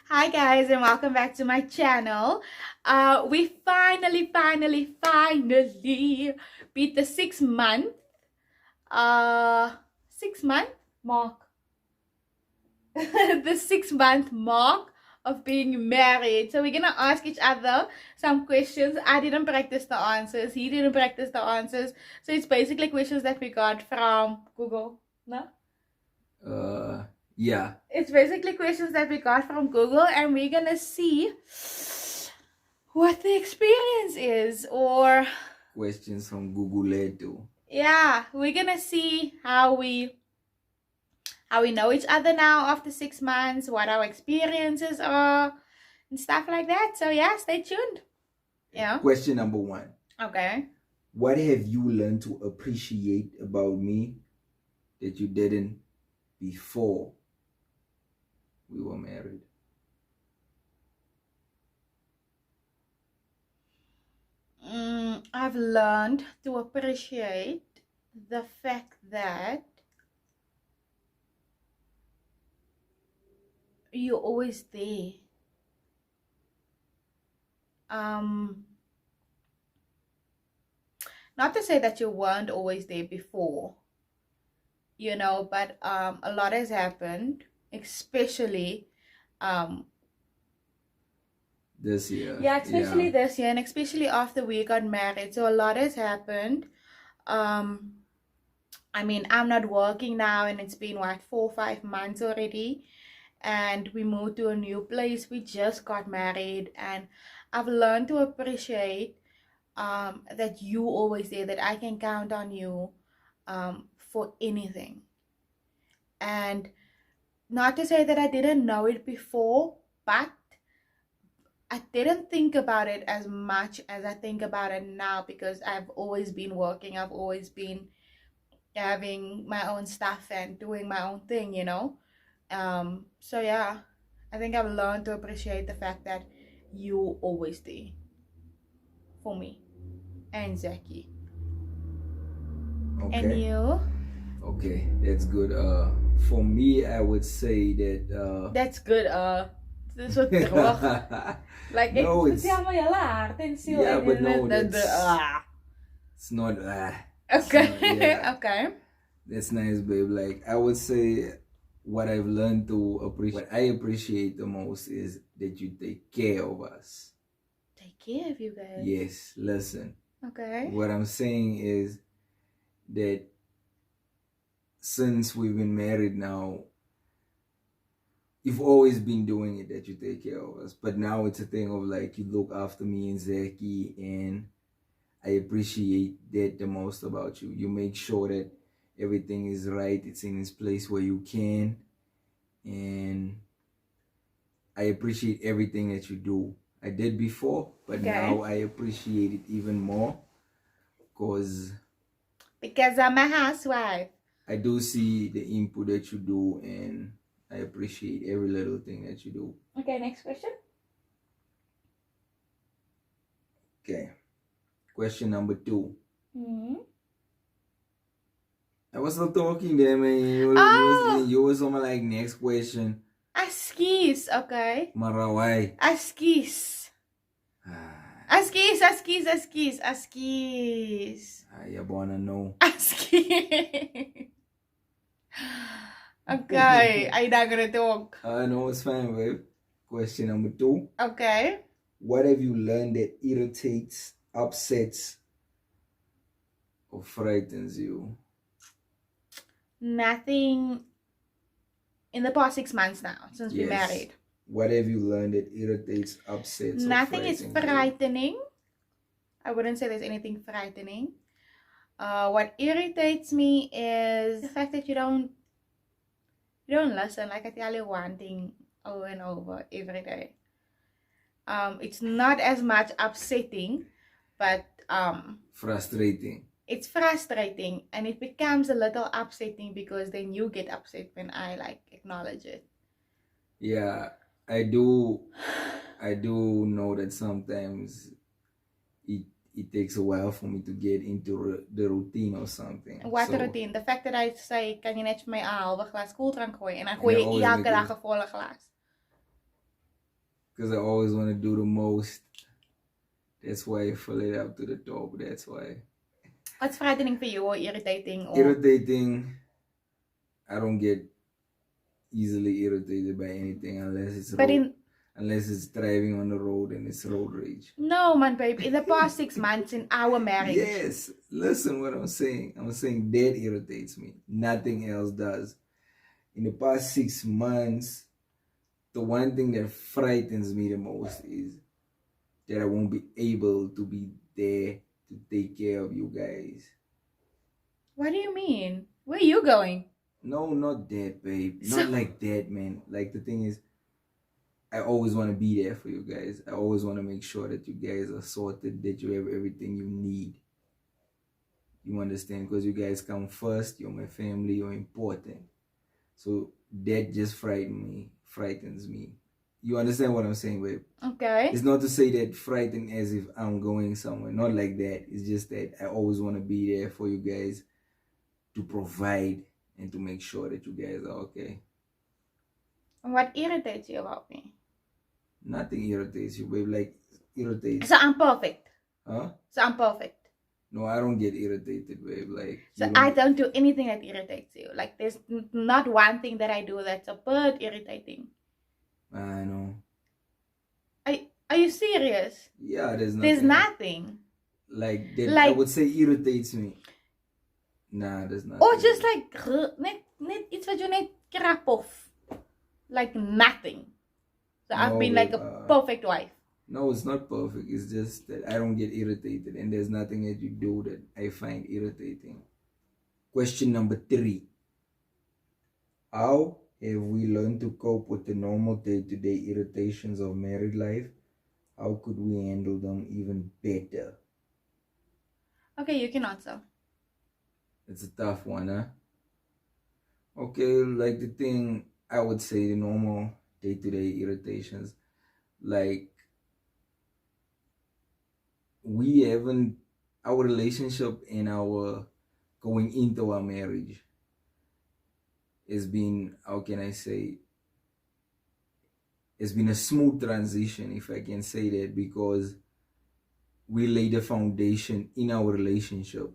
Hi guys and welcome back to my channel. We finally beat the 6 month mark. The 6 month mark of being married. So we're gonna ask each other some questions. I didn't practice the answers. He didn't practice the answers. So it's basically questions that we got from Google. No? Yeah. It's basically questions that we got from Google, and we're gonna see what the experience is, or Questions from Google led to. yeah, we're gonna see how we know each other now after 6 months, what our experiences are, and stuff like that. So yeah, stay tuned. Yeah. Question number 1. Okay. What have you learned to appreciate about me that you didn't before we were married? I've learned to appreciate the fact that you're always there. Not to say that you weren't always there before, but a lot has happened, especially This year. yeah, especially this year, and especially after we got married. So a lot has happened. I mean, I'm not working now, and it's been 4 or 5 months already, and we moved to a new place. We just got married, and I've learned to appreciate that you always there, that I can count on you for anything. And not to say that I didn't know it before, but I didn't think about it as much as I think about it now, because I've always been working. I've always been having my own stuff and doing my own thing, So yeah, I think I've learned to appreciate the fact that you always there for me and Zaki. Okay. And you? Okay, that's good. For me, I would say that That's good. Dit is wat droog. Like, no, it's helemaal je laag. Yeah, but no, it's not. Okay. It's not, yeah. Okay. That's nice, babe. Like, I would say what I've learned to appreciate, what I appreciate the most is that you take care of us. Take care of you guys. Yes, listen. Okay. What I'm saying is that since we've been married now, you've always been doing it, that you take care of us. But now it's a thing of like, you look after me and Zaki, and I appreciate that the most about you. You make sure that everything is right, it's in its place where you can, and I appreciate everything that you do. I did before, but now I appreciate it even more because I'm a housewife. I do see the input that you do, and I appreciate every little thing that you do. Okay, next question. Okay, question number 2. I was not talking there, man. You was on my like next question. Askies, okay. Marawai. Askies. Askies. You wanna know? Askies. Okay, I'm not gonna talk. No, it's fine, babe. Question number 2. Okay. What have you learned that irritates, upsets, or frightens you? Nothing in the past 6 months now, since we married. What have you learned that irritates, upsets, Nothing is frightening. You? I wouldn't say there's anything frightening. What irritates me is the fact that you don't listen. Like, I tell you one thing over and over every day. It's not as much upsetting, but frustrating. It's frustrating, and it becomes a little upsetting because then you get upset when I like acknowledge it. Yeah, I do know that sometimes it takes a while for me to get into the routine or something. What routine? The fact that I say, kan je net vir my 'n halwe glas koeldrank gooi, en dan gooi jy elke dag 'n volle glas. because I always want to do the most. That's why I fill it up to the top. That's why. What's frightening for you or irritating or? Irritating. I don't get easily irritated by anything But in unless it's driving on the road and it's road rage. no, man, babe. In the past 6 months in our marriage. Yes, listen what I'm saying. I'm saying that irritates me. Nothing else does. In the past 6 months, the one thing that frightens me the most is that I won't be able to be there to take care of you guys. What do you mean? Where are you going? No, not that, babe. So- Not like that, man. Like, the thing is, I always want to be there for you guys. I always want to make sure that you guys are sorted, that you have everything you need. You understand? Because you guys come first. You're my family. You're important. So that just frightens me. You understand what I'm saying, babe? Okay. It's not to say that frightened as if I'm going somewhere. Not like that. It's just that I always want to be there for you guys to provide and to make sure that you guys are okay. What irritates you about me? Nothing irritates you, babe. Like, irritates. So I'm perfect. Huh? So I'm perfect. No, I don't get irritated, babe. Like, So I don't do anything that irritates you. Like there's not one thing that I do that's a bit irritating. I know. Are you serious? Yeah, there's nothing. There's nothing. Like that. Like- I would say irritates me. Nah, there's nothing. Or just like net iets wat jy net krap off. Like nothing. So I've No, been like babe, a perfect wife. No, it's not perfect. It's just that I don't get irritated, and there's nothing that you do that I find irritating. Question number 3. How have we learned to cope with the normal day-to-day irritations of married life? How could we handle them even better? Okay, you can answer. It's a tough one, huh? Okay, like the thing I would say, the normal day-to-day irritations, like we haven't, our relationship and our going into our marriage has been, how can I say, it's been a smooth transition, if I can say that, because we laid a foundation in our relationship.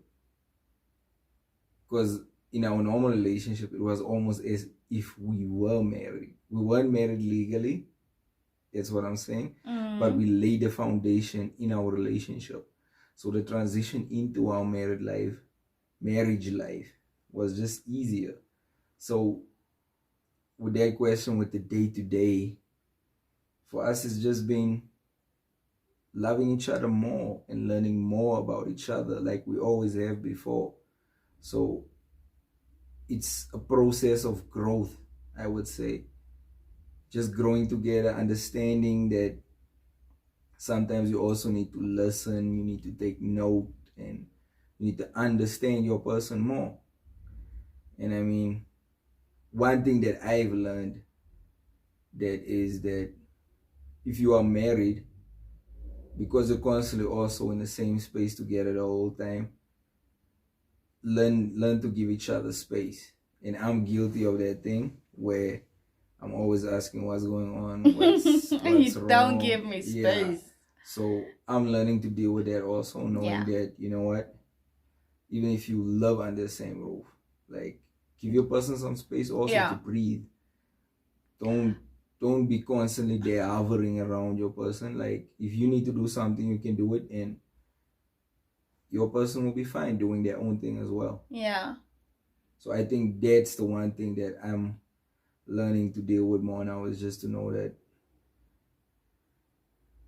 Because in our normal relationship, it was almost as if we were married. We weren't married legally, that's what I'm saying, but we laid a foundation in our relationship. So the transition into our marriage life was just easier. So with that question, with the day-to-day, for us, it's just been loving each other more and learning more about each other like we always have before. So it's a process of growth, I would say. Just growing together, understanding that sometimes you also need to listen, you need to take note, and you need to understand your person more. And I mean, one thing that I've learned that is that if you are married, because you're constantly also in the same space together the whole time, learn to give each other space. And I'm guilty of that thing where I'm always asking what's going on, what's You wrong. don't give me space. Yeah. So I'm learning to deal with that also, knowing that, you know what, even if you live under the same roof, like, give your person some space also to breathe. Don't be constantly there hovering around your person. Like, if you need to do something, you can do it, and your person will be fine doing their own thing as well. Yeah. So I think that's the one thing that I'm learning to deal with more now, is just to know that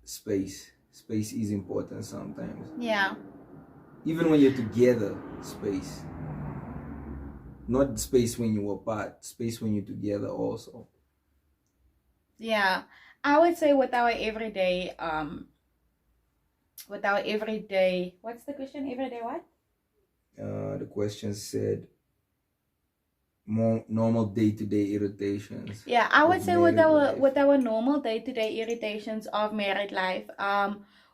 space is important sometimes. Yeah. Even when you're together, space. Not space when you're apart, space when you're together also. Yeah. I would say with our everyday, what's the question? Everyday what? The question said more normal day-to-day irritations. Yeah, I would of say with married our life. normal day-to-day irritations of married life,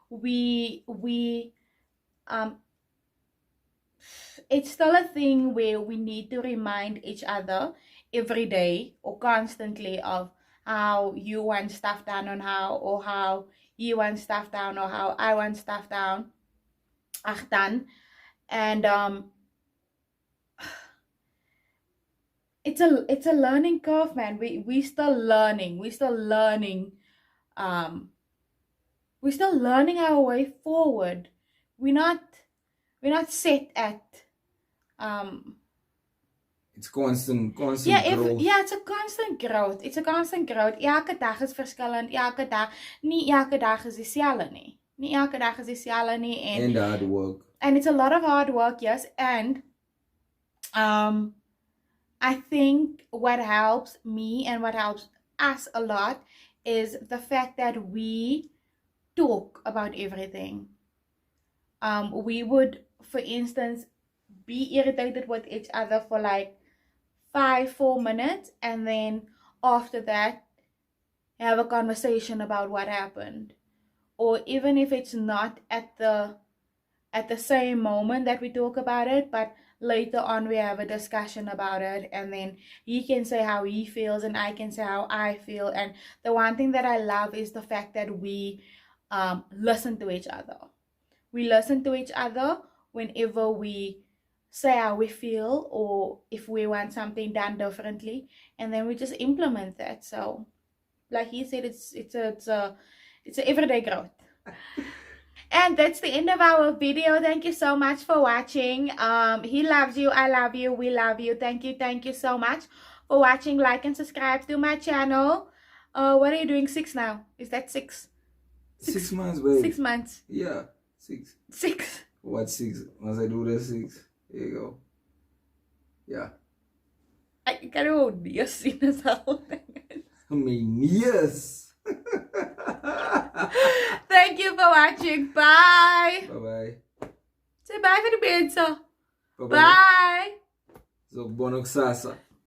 we it's still a thing where we need to remind each other every day or constantly of how you want stuff done or how you want stuff down or how I want stuff down. Done. And it's a learning curve, man. We still learning. Um we're still learning our way forward. We're not set at it's constant growth. it's a constant growth. It's a constant growth. Elke dag is verskillend. Elke dag, nie elke dag is dieselfde nie. Nie elke dag is dieselfde nie and hard work. And it's a lot of hard work, yes. And I think what helps me and what helps us a lot is the fact that we talk about everything. We would, for instance, be irritated with each other for like 4 minutes, and then after that have a conversation about what happened. Or even if it's not at the same moment that we talk about it, but later on we have a discussion about it, and then he can say how he feels and I can say how I feel. And the one thing that I love is the fact that we listen to each other. We listen to each other whenever we say how we feel or if we want something done differently, and then we just implement that. So like he said, it's a everyday growth. And that's the end of our video. Thank you so much for watching. He loves you, I love you, we love you. Thank you so much for watching. Like and subscribe to my channel. What are you doing? 6 now? Is that 6? 6 months, babe. 6 months. Yeah, 6. 6. What 6? Once I do the 6, there you go. Yeah. I kan ook niet zien as al. My knees. Thank you for watching. Bye. Bye. Say bye for the mensen. Bye. Bye. Zo, bonok sasa.